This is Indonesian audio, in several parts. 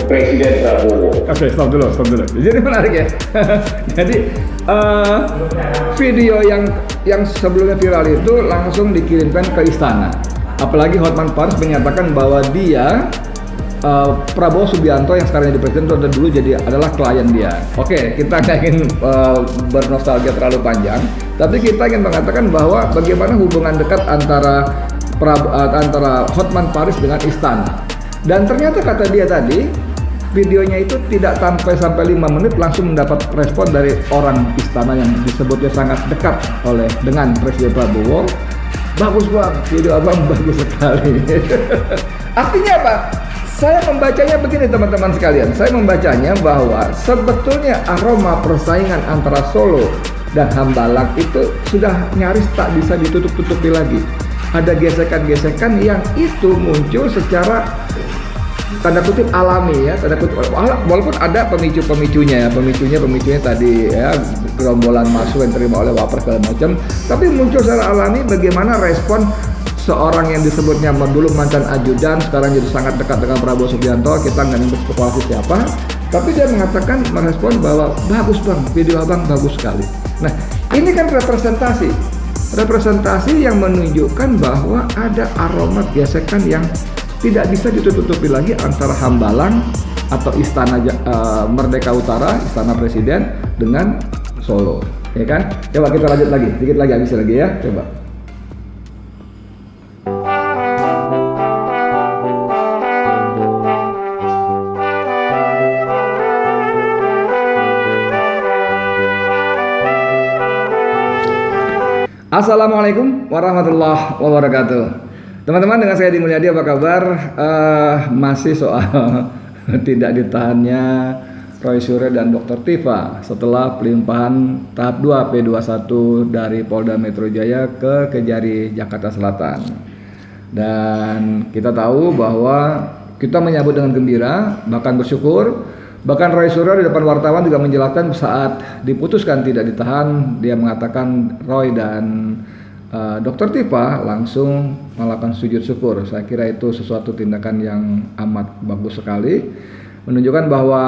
Presiden Prabowo. Oke, stop dulu. Jadi menarik ya. Jadi video yang sebelumnya viral itu langsung dikirimkan ke istana. Apalagi Hotman Paris menyatakan bahwa dia Prabowo Subianto yang sekarang jadi presiden itu dulu adalah klien dia. Oke, kita nggak ingin bernostalgia terlalu panjang, tapi kita ingin mengatakan bahwa bagaimana hubungan dekat antara Hotman Paris dengan istana. Dan ternyata kata dia tadi, videonya itu tidak sampai 5 menit langsung mendapat respon dari orang istana yang disebutnya sangat dekat dengan Presiden Prabowo. Bagus bang, video abang bagus sekali. Artinya apa? Saya membacanya begini teman-teman sekalian. Saya membacanya bahwa sebetulnya aroma persaingan antara Solo dan Hambalang itu sudah nyaris tak bisa ditutup-tutupi lagi. Ada gesekan-gesekan yang itu muncul secara tanda kutip alami ya, walaupun ada pemicunya tadi ya, gerombolan masuk yang terima oleh wapres segala macam, tapi muncul secara alami bagaimana respon seorang yang disebutnya dulu mantan ajudan, sekarang jadi sangat dekat dengan Prabowo Subianto. Kita nggak nyebut spekulasi siapa, tapi dia merespon bahwa bagus bang, video abang bagus sekali. Nah ini kan representasi yang menunjukkan bahwa ada aroma gesekan yang tidak bisa ditutupi lagi antara Hambalang atau Istana Merdeka Utara, Istana Presiden dengan Solo, ya kan? Coba kita lanjut lagi, sedikit lagi habis lagi ya, coba. Assalamualaikum warahmatullahi wabarakatuh. Teman-teman, dengan saya Edi Mulyadi, apa kabar? Masih soal tidak ditahannya Roy Suryo dan Dr. Tifa setelah pelimpahan tahap 2 P21 dari Polda Metro Jaya ke Kejari Jakarta Selatan. Dan kita tahu bahwa kita menyambut dengan gembira, bahkan bersyukur. Bahkan Roy Suryo di depan wartawan juga menjelaskan saat diputuskan tidak ditahan, dia mengatakan Roy dan Dr. Tifa langsung melakukan sujud syukur. Saya kira itu sesuatu tindakan yang amat bagus sekali, menunjukkan bahwa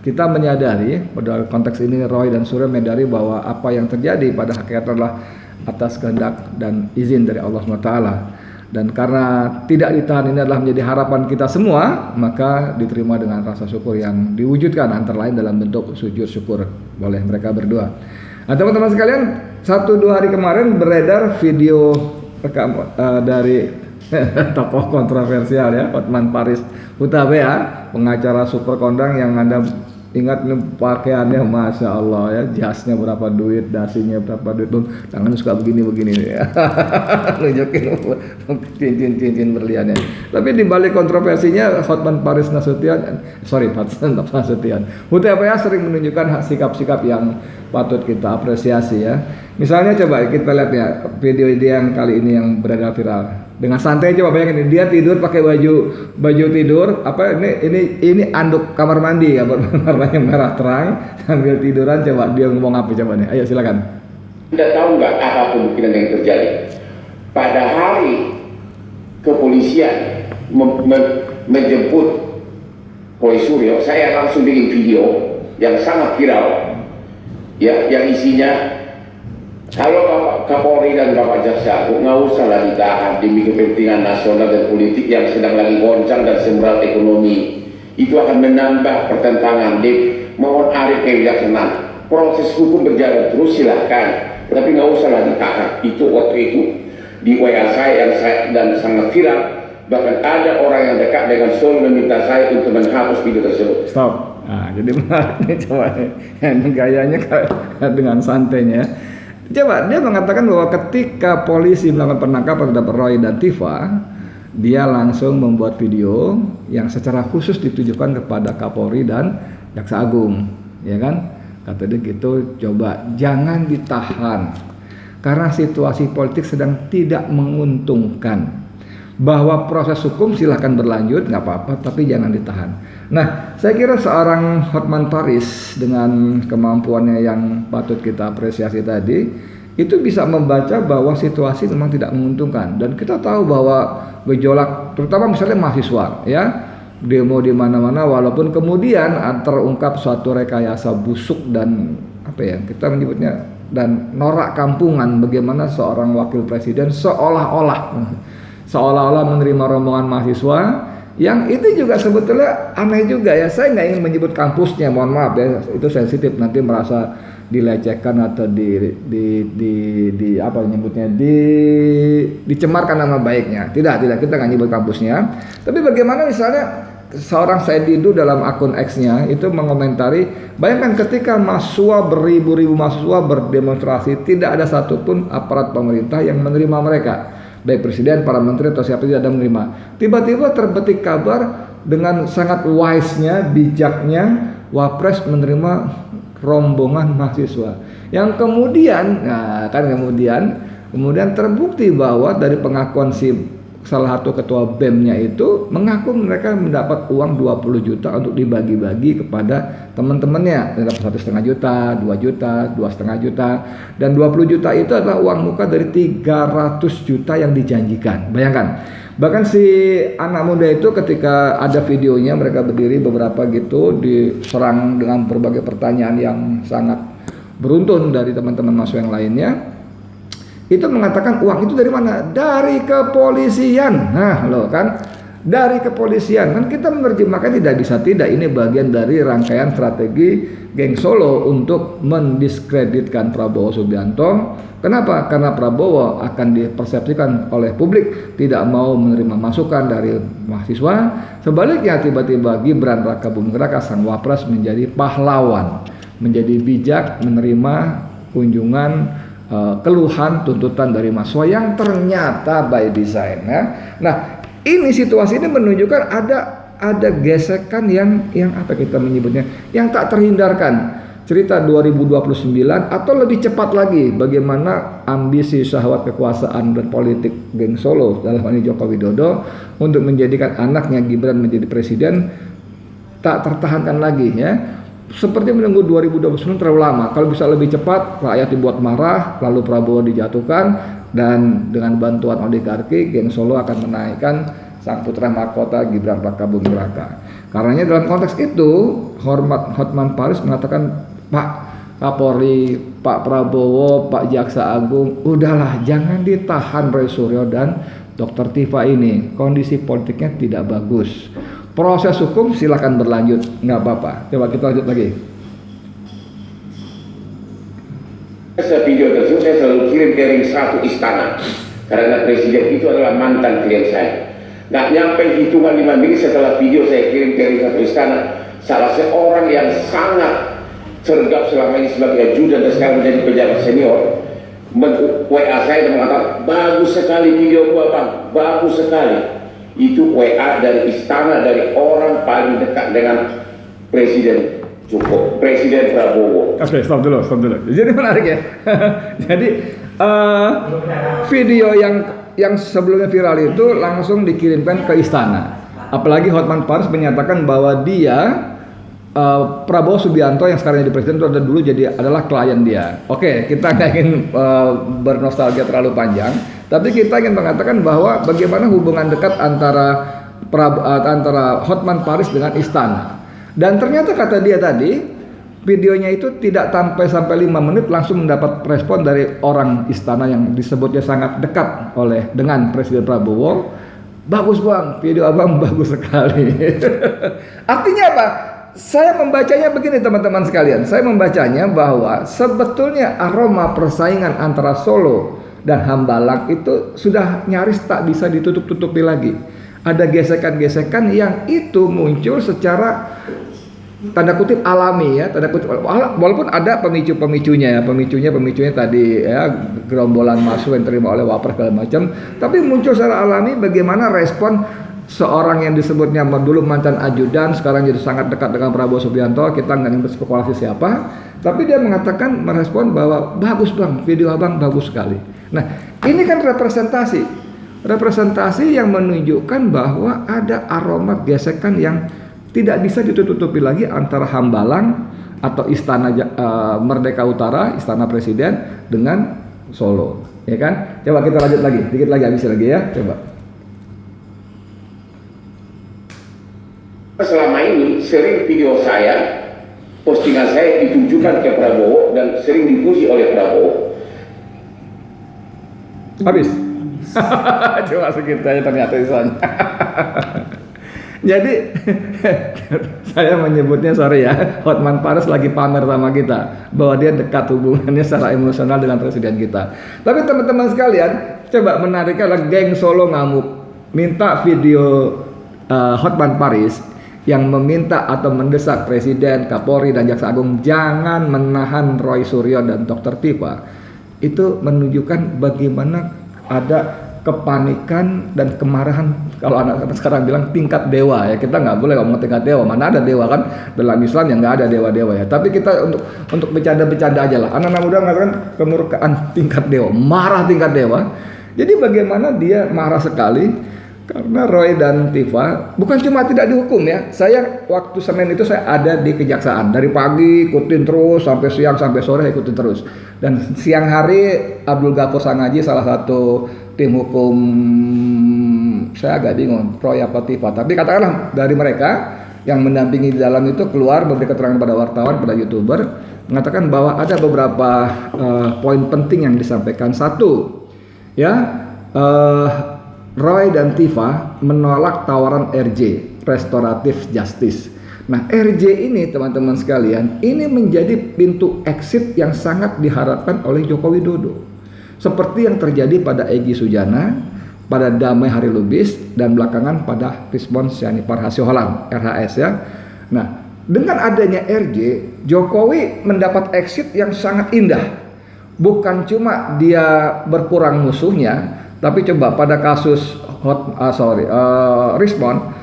kita menyadari, pada konteks ini Roy dan Suryo menyadari bahwa apa yang terjadi pada hakikatnya adalah atas kehendak dan izin dari Allah SWT. Dan karena tidak ditahan ini adalah menjadi harapan kita semua, maka diterima dengan rasa syukur yang diwujudkan antara lain dalam bentuk sujud syukur oleh mereka berdua. Nah teman-teman sekalian, 1-2 hari kemarin beredar video dari tokoh kontroversial ya, Hotman Paris Hutapea, pengacara super kondang yang Anda ingat nih pakaiannya Masya Allah ya, jasnya berapa duit, dasinya berapa duit, tangannya suka begini ya. Nunjukin cincin berliannya. Tapi di balik kontroversinya Hotman Paris Hutapea sering menunjukkan sikap-sikap yang patut kita apresiasi ya. Misalnya coba kita lihat ya video dia yang kali ini yang beredar viral. Dengan santai, coba bayangin dia tidur pakai baju tidur ini anduk kamar mandi ya, warnanya merah terang sambil tiduran. Coba dia ngomong apa coba nih, ayo silakan. Anda tahu nggak apa kemungkinan yang terjadi pada hari kepolisian menjemput Roy Suryo? Saya langsung bikin video yang sangat viral ya, yang isinya, kalau Bapak Kapolri dan Bapak Jaksa Agung nggak usah lah ditahan demi kepentingan nasional dan politik yang sedang lagi goncang dan semberat ekonomi. Itu akan menambah pertentangan. Mohon arif kebijaksanaan. Proses hukum berjalan terus, silahkan. Tapi nggak usah lah ditahan. Itu waktu itu di WA saya dan sangat viral. Bahkan ada orang yang dekat dengan Solo meminta saya untuk menghapus video tersebut. Stop. Nah, jadi menarik nih coba nih. Gayanya dengan santainya. Coba dia mengatakan bahwa ketika polisi melakukan penangkapan terhadap Roy dan Tifa, dia langsung membuat video yang secara khusus ditujukan kepada Kapolri dan Jaksa Agung, ya kan? Kata dia gitu, coba jangan ditahan karena situasi politik sedang tidak menguntungkan. Bahwa proses hukum silahkan berlanjut, nggak apa-apa, tapi jangan ditahan. Nah, saya kira seorang Hotman Paris dengan kemampuannya yang patut kita apresiasi tadi, itu bisa membaca bahwa situasi memang tidak menguntungkan. Dan kita tahu bahwa gejolak, terutama misalnya mahasiswa, ya, demo di mana-mana, walaupun kemudian terungkap suatu rekayasa busuk dan apa ya kita menyebutnya dan norak kampungan, bagaimana seorang wakil presiden seolah-olah menerima rombongan mahasiswa yang itu juga sebetulnya aneh juga ya. Saya nggak ingin menyebut kampusnya, mohon maaf ya, itu sensitif, nanti merasa dilecehkan atau apa nyebutnya dicemarkan nama baiknya. Tidak, kita nggak nyebut kampusnya. Tapi bagaimana misalnya seorang Said Didu dalam akun X-nya itu mengomentari, bayangkan ketika mahasiswa beribu-ribu mahasiswa berdemonstrasi, tidak ada satupun aparat pemerintah yang menerima mereka, baik presiden, para menteri atau siapa tidak ada menerima. Tiba-tiba terbetik kabar dengan sangat wise-nya, bijaknya Wapres menerima rombongan mahasiswa yang kemudian kemudian terbukti bahwa dari pengakuan salah satu ketua BEM-nya itu mengaku mereka mendapat uang 20 juta untuk dibagi-bagi kepada teman-temannya, dapat 1,5 juta, 2 juta, 2,5 juta, dan 20 juta itu adalah uang muka dari 300 juta yang dijanjikan. Bayangkan, bahkan si anak muda itu ketika ada videonya mereka berdiri beberapa gitu diserang dengan berbagai pertanyaan yang sangat beruntun dari teman-teman mahasiswa yang lainnya. Itu mengatakan uang itu dari mana? Dari kepolisian. Nah, loh kan, dari kepolisian. Kan kita menerjemahkan tidak bisa tidak, ini bagian dari rangkaian strategi geng Solo untuk mendiskreditkan Prabowo Subianto. Kenapa? Karena Prabowo akan dipersepsikan oleh publik tidak mau menerima masukan dari mahasiswa. Sebaliknya tiba-tiba Gibran Rakabuming Raka sang Wapres menjadi pahlawan, menjadi bijak menerima kunjungan, keluhan, tuntutan dari mahasiswa yang ternyata by design ya. Nah, ini situasi ini menunjukkan ada gesekan yang apa kita menyebutnya, yang tak terhindarkan. Cerita 2029 atau lebih cepat lagi bagaimana ambisi syahwat kekuasaan dan politik geng Solo dalam hal ini Joko Widodo untuk menjadikan anaknya Gibran menjadi presiden tak tertahankan lagi ya. Seperti menunggu 2029 terlalu lama. Kalau bisa lebih cepat, rakyat dibuat marah, lalu Prabowo dijatuhkan, dan dengan bantuan oligarki, geng Solo akan menaikkan sang putra mahkota Gibran Rakabuming Raka. Karenanya dalam konteks itu, Hotman Paris mengatakan, Pak Kapolri, Pak Prabowo, Pak Jaksa Agung, udahlah jangan ditahan Roy Suryo dan Dr. Tifa ini. Kondisi politiknya tidak bagus. Proses hukum silakan berlanjut, nggak apa-apa. Coba kita lanjut lagi. Video tersebut saya selalu kirim ke ring 1 istana, karena presiden itu adalah mantan klien saya. Nggak nyampe hitungan 5 menit setelah video saya kirim ke ring 1 istana, salah seorang yang sangat cergap selama ini sebagai ajudan dan sekarang menjadi pejabat senior WA saya dan mengatakan, bagus sekali video gua bang, bagus sekali. Itu WA dari istana, dari orang paling dekat dengan Presiden Presiden Prabowo. Oke, stop dulu. Jadi menarik ya. Jadi video yang sebelumnya viral itu langsung dikirimkan ke istana. Apalagi Hotman Paris menyatakan bahwa dia Prabowo Subianto yang sekarang jadi presiden itu dulu adalah klien dia. Oke, kita nggak ingin bernostalgia terlalu panjang, tapi kita ingin mengatakan bahwa bagaimana hubungan dekat antara Hotman Paris dengan istana. Dan ternyata kata dia tadi, videonya itu tidak sampai 5 menit langsung mendapat respon dari orang istana yang disebutnya sangat dekat dengan Presiden Prabowo. Bagus bang, video abang bagus sekali. Artinya apa? Saya membacanya begini teman-teman sekalian. Saya membacanya bahwa sebetulnya aroma persaingan antara Solo dan Hambalang itu sudah nyaris tak bisa ditutup-tutupi lagi. Ada gesekan-gesekan yang itu muncul secara tanda kutip alami ya, walaupun ada pemicunya tadi ya, gerombolan mahasiswa yang terima oleh Wapres segala macam, tapi muncul secara alami bagaimana respon seorang yang disebutnya dulu mantan ajudan sekarang jadi sangat dekat dengan Prabowo Subianto. Kita nggak ingin berspekulasi siapa, tapi dia mengatakan merespon bahwa bagus bang, video abang bagus sekali. Nah, ini kan representasi yang menunjukkan bahwa ada aroma gesekan yang tidak bisa ditutupi lagi antara Hambalang atau Istana Merdeka Utara, Istana Presiden dengan Solo, ya kan? Coba kita lanjut lagi, dikit lagi habis lagi ya, coba. selama ini sering video saya, postingan saya ditujukan ke Prabowo dan sering dipuji oleh Prabowo. Habis. Cuma segitu aja ternyata isinya. Jadi saya menyebutnya, sorry ya, Hotman Paris lagi pamer sama kita bahwa dia dekat hubungannya secara emosional dengan presiden kita. Tapi teman-teman sekalian, coba menariknya lagi geng Solo ngamuk minta video Hotman Paris yang meminta atau mendesak Presiden, Kapolri dan Jaksa Agung jangan menahan Roy Suryo dan Dr. Tifa. Itu menunjukkan bagaimana ada kepanikan dan kemarahan, kalau anak sekarang bilang tingkat dewa ya. Kita nggak boleh ngomong tingkat dewa, mana ada dewa kan dalam Islam yang nggak ada dewa-dewa ya. Tapi kita untuk bercanda-bercanda aja lah. Anak-anak muda mengatakan kemurkaan tingkat dewa, marah tingkat dewa. Jadi bagaimana dia marah sekali karena Roy dan Tifa bukan cuma tidak dihukum ya. Saya waktu Senin itu saya ada di kejaksaan dari pagi ikutin terus sampai siang sampai sore ikutin terus. Dan siang hari Abdul Ghafur Sangaji salah satu tim hukum, saya agak bingung Roy apa Tifa, tapi katakanlah dari mereka yang mendampingi di dalam itu keluar memberi keterangan pada wartawan, pada YouTuber, mengatakan bahwa ada beberapa poin penting yang disampaikan. Satu, ya, Roy dan Tifa menolak tawaran RJ, Restoratif Justice. Nah, RJ ini teman-teman sekalian, ini menjadi pintu exit yang sangat diharapkan oleh Joko Widodo. Seperti yang terjadi pada Egy Sujana, pada Damai Hari Lubis, dan belakangan pada Rizwan Syahifar Hasiholan, RHS ya. Nah, dengan adanya RJ, Jokowi mendapat exit yang sangat indah. Bukan cuma dia berkurang musuhnya, tapi coba pada kasus Rizwan,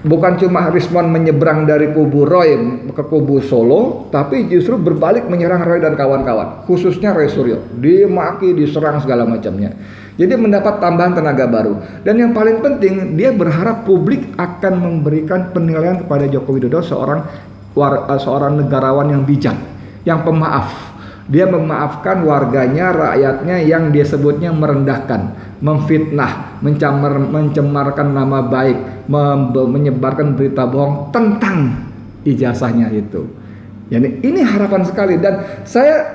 bukan cuma Rizwan menyeberang dari kubu Roy ke kubu Solo, tapi justru berbalik menyerang Roy dan kawan-kawan, khususnya Roy Suryo, dimaki, diserang segala macamnya. Jadi mendapat tambahan tenaga baru. Dan yang paling penting, dia berharap publik akan memberikan penilaian kepada Joko Widodo seorang negarawan yang bijak, yang pemaaf. Dia memaafkan warganya, rakyatnya yang dia sebutnya merendahkan, memfitnah, mencemarkan nama baik, menyebarkan berita bohong tentang ijazahnya itu. Yani ini harapan sekali, dan saya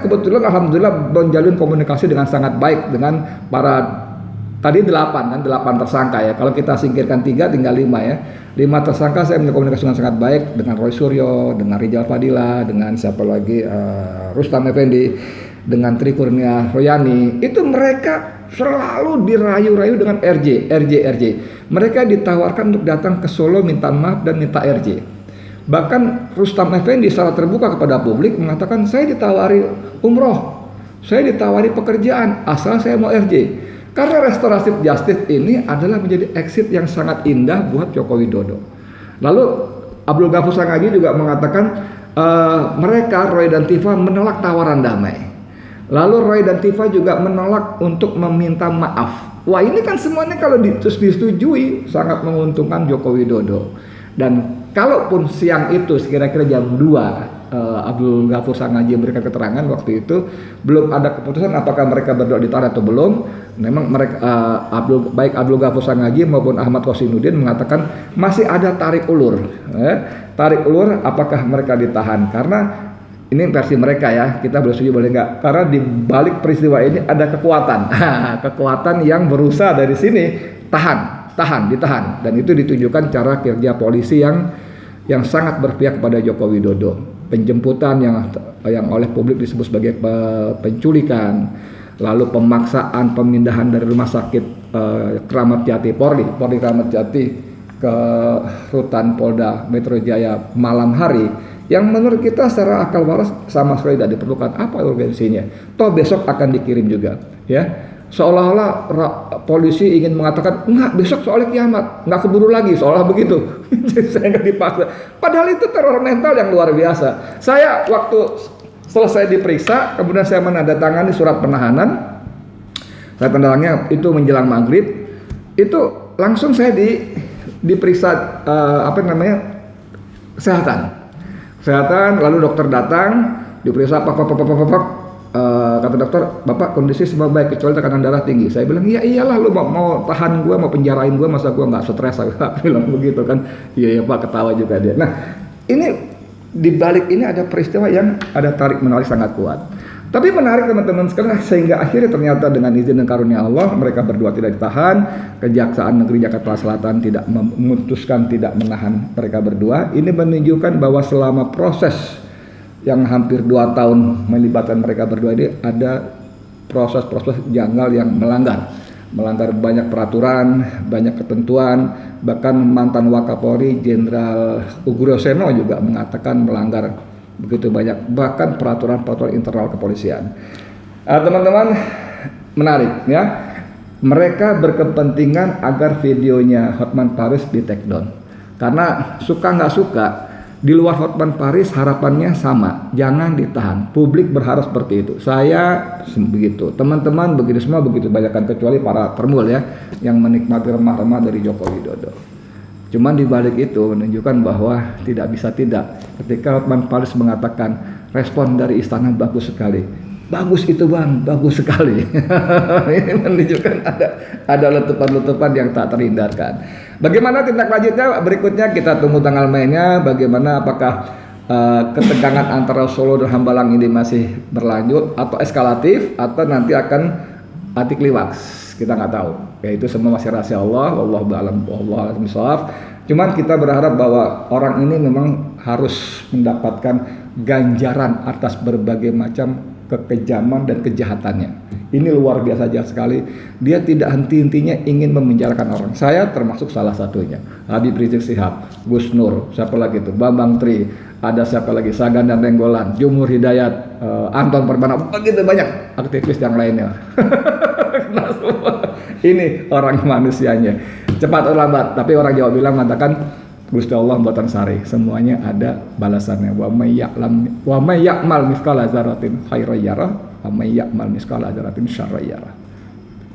kebetulan alhamdulillah menjalin komunikasi dengan sangat baik dengan para tadi 8 tersangka ya. Kalau kita singkirkan 3 tinggal 5 ya. 5 tersangka saya punya komunikasi dengan sangat baik dengan Roy Suryo, dengan Rizal Fadila, dengan siapa lagi Rustam Effendi, dengan Tri Kurnia Royani. Itu mereka selalu dirayu-rayu dengan RJ. Mereka ditawarkan untuk datang ke Solo minta maaf dan minta RJ. Bahkan Rustam Effendi secara terbuka kepada publik mengatakan, saya ditawari umroh, saya ditawari pekerjaan, asal saya mau RJ. Karena restoratif justice ini adalah menjadi exit yang sangat indah buat Joko Widodo. Lalu Abdul Ghafur Sangaji juga mengatakan mereka Roy dan Tifa menolak tawaran damai. Lalu Roy dan Tifa juga menolak untuk meminta maaf. Wah, ini kan semuanya kalau disetujui sangat menguntungkan Joko Widodo. Dan kalaupun siang itu kira-kira jam 2 Abdul Ghafur Sangaji memberikan keterangan waktu itu, belum ada keputusan apakah mereka berdua ditahan atau belum. Memang mereka baik Abdul Ghafur Sangaji maupun Ahmad Kosinuddin mengatakan masih ada tarik ulur. Tarik ulur apakah mereka ditahan, karena ini versi mereka ya, kita belum setuju boleh enggak, karena di balik peristiwa ini ada kekuatan yang berusaha dari sini ditahan, dan itu ditunjukkan cara kerja polisi yang sangat berpihak kepada Joko Widodo. Penjemputan yang oleh publik disebut sebagai penculikan, lalu pemaksaan pemindahan dari rumah sakit Kramat Jati Polri Kramat Jati ke rutan Polda Metro Jaya malam hari, yang menurut kita secara akal waras sama sekali tidak diperlukan. Apa urgensinya? Toh besok akan dikirim juga ya. Seolah-olah polisi ingin mengatakan enggak, besok soalnya kiamat, enggak keburu lagi, seolah begitu. Jadi saya enggak dipaksa. Padahal itu teror mental yang luar biasa. Saya waktu selesai diperiksa, kemudian saya menandatangani surat penahanan. Saya tanda itu menjelang maghrib. Itu langsung saya diperiksa kesehatan. Lalu dokter datang, diperiksa kata dokter, bapak kondisi semua baik kecuali tekanan darah tinggi. Saya bilang, iya iyalah lu mau tahan gue, mau penjarain gue, masa gue nggak stres? Saya bilang begitu kan. Iya pak, ketawa juga dia. Nah ini di balik ini ada peristiwa yang ada tarik menarik sangat kuat. Tapi menarik teman-teman sekalian, sehingga akhirnya ternyata dengan izin dan karunia Allah mereka berdua tidak ditahan. Kejaksaan Negeri Jakarta Selatan tidak memutuskan, tidak menahan mereka berdua. Ini menunjukkan bahwa selama proses yang hampir 2 tahun melibatkan mereka berdua ini ada proses-proses janggal yang melanggar banyak peraturan, banyak ketentuan. Bahkan mantan Wakapolri Jenderal Ugroseno juga mengatakan melanggar begitu banyak, bahkan peraturan-peraturan internal kepolisian. Teman-teman, menarik ya, mereka berkepentingan agar videonya Hotman Paris di take down, karena suka nggak suka di luar Hotman Paris harapannya sama, jangan ditahan. Publik berharap seperti itu. Saya begitu, teman-teman begitu, semua begitu banyakkan, kecuali para termul ya yang menikmati remah-remah dari Joko Widodo. Cuman di balik itu menunjukkan bahwa tidak bisa tidak. Ketika Hotman Paris mengatakan respon dari istana bagus sekali. Bagus itu bang, bagus sekali. Ini menunjukkan ada letupan-letupan yang tak terhindarkan. Bagaimana tindak lanjutnya berikutnya, kita tunggu tanggal mainnya. Bagaimana, apakah ketegangan antara Solo dan Hambalang ini masih berlanjut atau eskalatif, atau nanti akan anti klimaks, kita nggak tahu. Ya itu semua masih rahasia Allah. Wallahu a'lam bishawab. Cuman kita berharap bahwa orang ini memang harus mendapatkan ganjaran atas berbagai macam kekejaman dan kejahatannya. Ini luar biasa jahat sekali. Dia tidak henti-hentinya ingin memenjarakan orang. Saya termasuk salah satunya. Habib Rizik Sihab, Gus Nur, siapa lagi itu? Bambang Tri, ada siapa lagi? Sagan dan Renggolan, Jumur Hidayat, Anton Permana, begitu banyak aktivis yang lainnya. Nah, ini orang manusianya. Cepat atau lambat, tapi orang Jawa bilang mengatakan Gusti Allah buatan sari, semuanya ada balasannya. Wa may ya'mal mithqala dzarratin khairan yarah, wa may ya'mal mithqala dzarratin syarran yarah.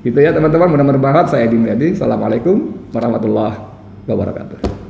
Gitu ya teman-teman, mudah-mudahan bermanfaat. Saya Edi Mulyadi. Assalamualaikum warahmatullahi wabarakatuh.